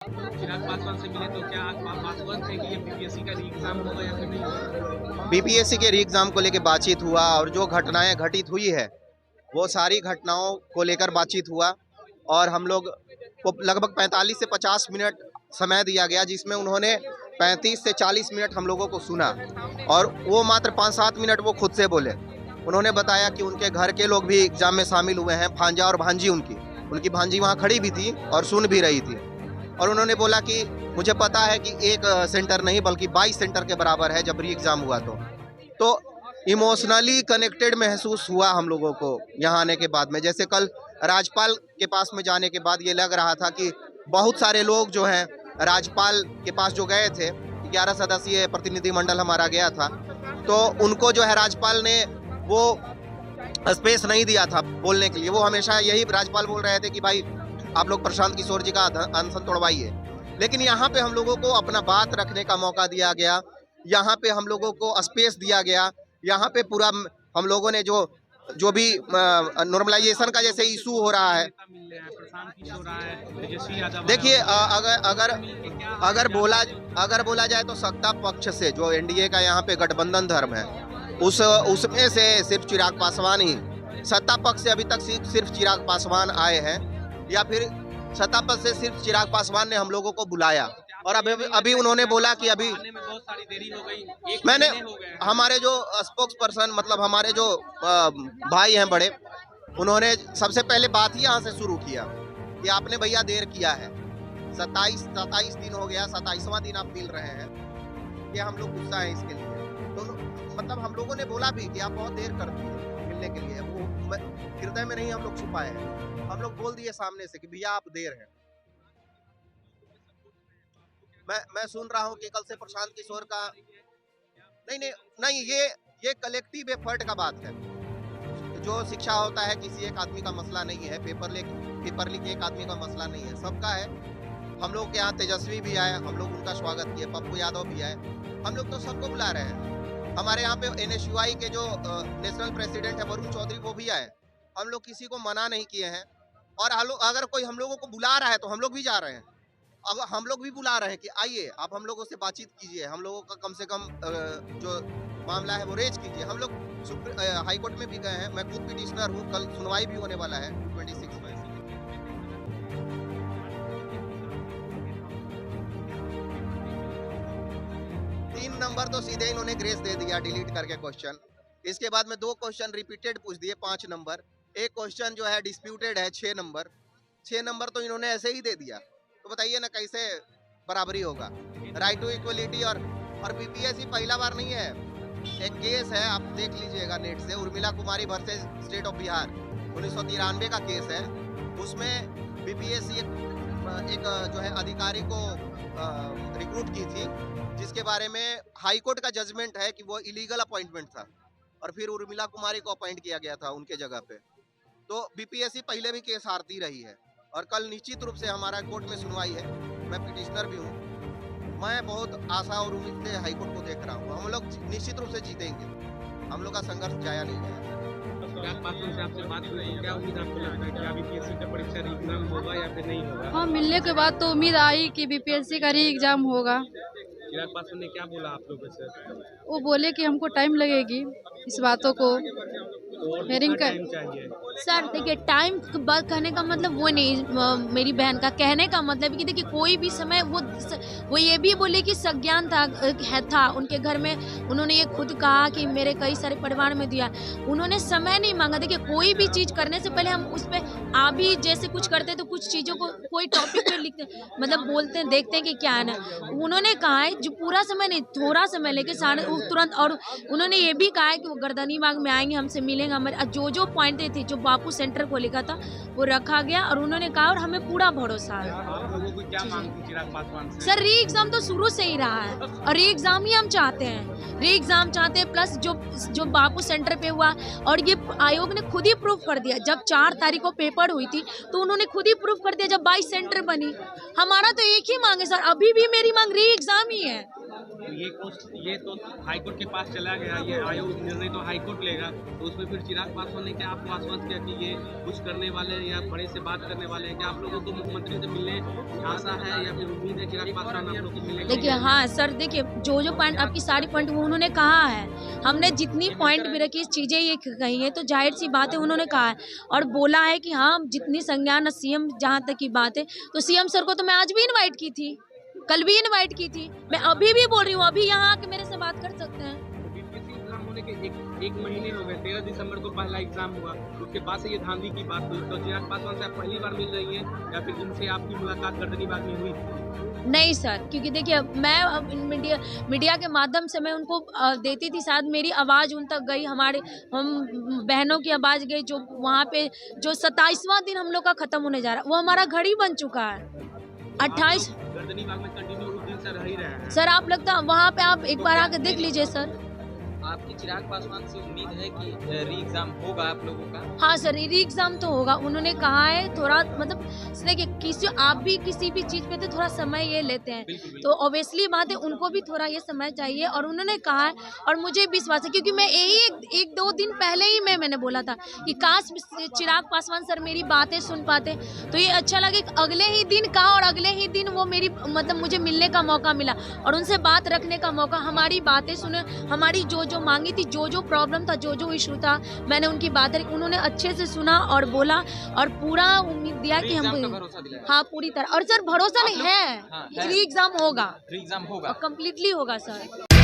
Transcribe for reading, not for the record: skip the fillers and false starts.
चिराग पासवान से मिले तो क्या आप बात हुआ थे कि ये बीपीएससी का री एग्जाम होगा या फिर नहीं होगा? बीपीएससी के री एग्जाम को लेकर बातचीत हुआ और जो घटनाएं घटित हुई है वो सारी घटनाओं को लेकर बातचीत हुआ और हम लोग को लगभग 45 से 50 मिनट समय दिया गया, जिसमें उन्होंने 35 से 40 मिनट हम लोगों को सुना और वो मात्र 5-7 मिनट वो खुद से बोले। उन्होंने बताया कि उनके घर के लोग भी एग्जाम में शामिल हुए हैं, भांजा और भांजी उनकी भांजी वहाँ खड़ी भी थी और सुन भी रही थी। और उन्होंने बोला कि मुझे पता है कि एक सेंटर नहीं बल्कि 22 सेंटर के बराबर है जब री एग्जाम हुआ तो इमोशनली कनेक्टेड महसूस हुआ हम लोगों को यहाँ आने के बाद में। जैसे कल राज्यपाल के पास में जाने के बाद ये लग रहा था कि बहुत सारे लोग जो हैं राज्यपाल के पास जो गए थे, 11 सदस्यीय प्रतिनिधिमंडल हमारा गया था, तो उनको जो है राज्यपाल ने वो स्पेस नहीं दिया था बोलने के लिए। वो हमेशा यही राज्यपाल बोल रहे थे कि भाई आप लोग प्रशांत किशोर जी का अनशन तोड़वाइए, लेकिन यहाँ पे हम लोगों को अपना बात रखने का मौका दिया गया, यहाँ पे हम लोगों को स्पेस दिया गया। यहाँ पे पूरा हम लोगों ने जो भी नॉर्मलाइजेशन का जैसे इशू हो रहा है, देखिए अगर बोला जाए तो सत्ता पक्ष से जो एनडीए का यहाँ पे गठबंधन धर्म है उसमें से सिर्फ चिराग पासवान ही, सत्ता पक्ष से अभी तक सिर्फ चिराग पासवान आए हैं या फिर सत्ता पक्ष से सिर्फ चिराग पासवान ने हम लोगों को बुलाया। और अभी उन्होंने बोला कि अभी बहुत सारी देरी हो गई, मैंने हमारे जो स्पोक्स पर्सन मतलब हमारे जो भाई हैं बड़े, उन्होंने सबसे पहले बात ही यहाँ से शुरू किया कि आपने भैया देर किया है, 27 दिन हो गया, 27वां दिन आप मिल रहे हैं, ये हम लोग गुस्सा है इसके लिए। तो मतलब हम लोगों ने बोला भी कि आप बहुत देर कर दिए मिलने के लिए, वो हृदय में नहीं हम लोग छुपाए हैं, हम लोग बोल दिए सामने से कि भैया आप देर हैं। मैं सुन रहा हूँ कि कल से प्रशांत किशोर का नहीं ये कलेक्टिव एफर्ट का बात है। जो शिक्षा होता है किसी एक आदमी का मसला नहीं है, पेपर लीक एक आदमी का मसला नहीं है, सबका है। हम लोग के यहाँ तेजस्वी भी आए, हम लोग उनका स्वागत किए, पप्पू यादव भी आए, हम लोग तो सबको बुला रहे हैं। हमारे यहाँ पे NSUI के जो नेशनल प्रेसिडेंट है वरुण चौधरी वो भी आए, हम लोग किसी को मना नहीं किए हैं। और अगर कोई हम लोगों को बुला रहा है तो हम लोग भी जा रहे हैं, अब हम लोग भी बुला रहे हैं कि आइए आप हम लोगों से बातचीत कीजिए, हम लोगों का कम से कम जो मामला है वो रेज कीजिए। हम लोग हाई कोर्ट में भी गए हैं, मैं खुद पिटिशनर हूँ, कल सुनवाई भी होने वाला है 26 में। 3 नंबर तो सीधे इन्होंने ग्रेस दे दिया डिलीट करके क्वेश्चन। इसके बाद में 2 क्वेश्चन रिपीटेड पूछ दिए 5 नंबर, एक क्वेश्चन जो है डिस्प्यूटेड है 6 नंबर। 6 नंबर तो इन्होंने ऐसे ही दे दिया, तो बताइए ना कैसे बराबरी होगा। राइट टू इक्वलिटी और बीपीएससी पहला बार नहीं है, एक केस है आप देख लीजिएगा नेट से, उर्मिला कुमारी वर्सेस स्टेट ऑफ बिहार 1993 का केस है। उसमें बीपीएससी एक जो है अधिकारी को रिक्रूट की थी, जिसके बारे में हाई कोर्ट का जजमेंट है कि वो इलीगल अपॉइंटमेंट था और फिर उर्मिला कुमारी को अपॉइंट किया गया था उनके जगह पे। तो बीपीएससी पहले भी केस हारती रही है और कल निश्चित रूप से हमारा कोर्ट में सुनवाई है। मैं पिटिशनर भी हूँ, मैं बहुत आशा और उम्मीद से हाई कोर्ट को देख रहा हूँ, हम लोग निश्चित रूप से जीतेंगे, हम लोग का संघर्ष जाया नहीं है। क्या उम्मीद आपको लगता है कि बीपीएससी का परीक्षा री एग्जाम होगा या फिर नहीं होगा? हाँ, मिलने के बाद तो उम्मीद आई कि बीपीएससी का री एग्जाम होगा। चिराग पासवान ने क्या बोला आप लोगों से? वो बोले कि हमको टाइम लगेगी इस बातों को हेयरिंग का। सर देखिए, टाइम की बात कहने का मतलब वो नहीं, मेरी बहन का कहने का मतलब कि देखिए कोई भी समय वो ये भी बोले कि संज्ञान था उनके घर में। उन्होंने ये खुद कहा कि मेरे कई सारे परिवार में दिया, उन्होंने समय नहीं मांगा। देखिए कोई भी चीज़ करने से पहले हम उस पर अभी जैसे कुछ करते तो कुछ चीज़ों को कोई टॉपिक पे लिखते मतलब बोलते हैं, देखते हैं कि क्या है ना। उन्होंने कहा है जो पूरा समय नहीं, थोड़ा समय लेके सारे तुरंत। और उन्होंने ये भी कहा है कि वो गर्दनी बाग में आएंगे, हमसे मिलेंगे, हमारे जो पॉइंट थी जो बापू सेंटर को लिखा था वो रखा गया। और उन्होंने कहा और हमें पूरा भरोसा है। आप लोगों को क्या मांग थी चिराग पासवान से? सर री एग्जाम तो शुरू से ही रहा है और री एग्जाम ही हम चाहते हैं, री एग्जाम चाहते हैं। प्लस जो बापू सेंटर पे हुआ, और ये आयोग ने खुद ही प्रूफ कर दिया, जब 4 तारीख को पेपर हुई थी तो उन्होंने खुद ही प्रूफ कर दिया जब 22 सेंटर बनी। हमारा तो एक ही मांग है सर, अभी भी मेरी मांग री एग्जाम ही है। ये तो हाईकोर्ट के पास चला गया, ये आयोग निर्णय तो हाईकोर्ट लेगा, तो उसमें फिर चिराग पासवान ने क्या आपको आश्वस्त किया कि ये कुछ करने वाले हैं या बड़े से बात करने वाले हैं? क्या आप लोगों को मुख्यमंत्री से मिलने आशा है या फिर उम्मीद है चिराग पासवान आप लोग को मिलेंगे? देखिए हाँ सर, देखिए जो पॉइंट आपकी सारी पॉइंट वो उन्होंने कहा है, हमने जितनी पॉइंट भी रखी चीज़ें ये कही है, तो जाहिर सी बात है उन्होंने कहा है और बोला है कि हाँ जितनी संज्ञान सीएम, जहाँ तक की बात है तो सीएम सर को तो मैं आज भी इनवाइट की थी, कल भी इनवाइट की थी, मैं अभी भी बोल रही हूँ, अभी यहाँ आके मेरे से बात कर सकते हैं। बीपीएससी एग्जाम होने के एक महीने हो गए, 13 दिसंबर को पहला एग्जाम हुआ, उसके बाद से ये धांधली की बात हुई, तो चिराग पासवान से आप पहली बार मिल रही हैं या फिर इनसे आपकी मुलाकात गर्दनीबाग में हुई? नहीं सर, क्योंकि देखिए मैं मीडिया के माध्यम से मैं उनको देती थी, शायद मेरी आवाज़ उन तक गई, हम बहनों की आवाज़ गई, जो वहाँ पे जो 27वां दिन हम लोग का ख़त्म होने जा रहा है वो हमारा घड़ी बन चुका है। 28 गर्दनीबाग में कंटिन्यू उस दिन से रह ही रहे हैं सर, आप लगता है वहाँ पे आप एक बार आके देख लीजिए सर। आपकी चिराग पासवान से उम्मीद है कि री एग्जाम होगा आप लोगों का? हाँ सर, री एग्जाम तो होगा, उन्होंने कहा है थोड़ा, मतलब देखिए आप भी किसी भी चीज़ पे तो थोड़ा समय ये लेते हैं, तो ऑब्वियसली बात है उनको भी थोड़ा ये समय चाहिए और उन्होंने कहा है और मुझे विश्वास है, क्योंकि मैं यही एक दो दिन पहले ही मैंने बोला था कि काश चिराग पासवान सर मेरी बातें सुन पाते तो ये अच्छा लगे। अगले ही दिन कहा और अगले ही दिन वो मेरी मतलब मुझे मिलने का मौका मिला और उनसे बात रखने का मौका, हमारी बातें सुने, हमारी जो मांगी थी, जो प्रॉब्लम था, जो इशू था, मैंने उनकी बात रखी, उन्होंने अच्छे से सुना और बोला और पूरा उम्मीद दिया कि हम हाँ पूरी तरह। और सर भरोसा नहीं है, री एग्जाम होगा, री एग्जाम होगा, कंप्लीटली होगा सर।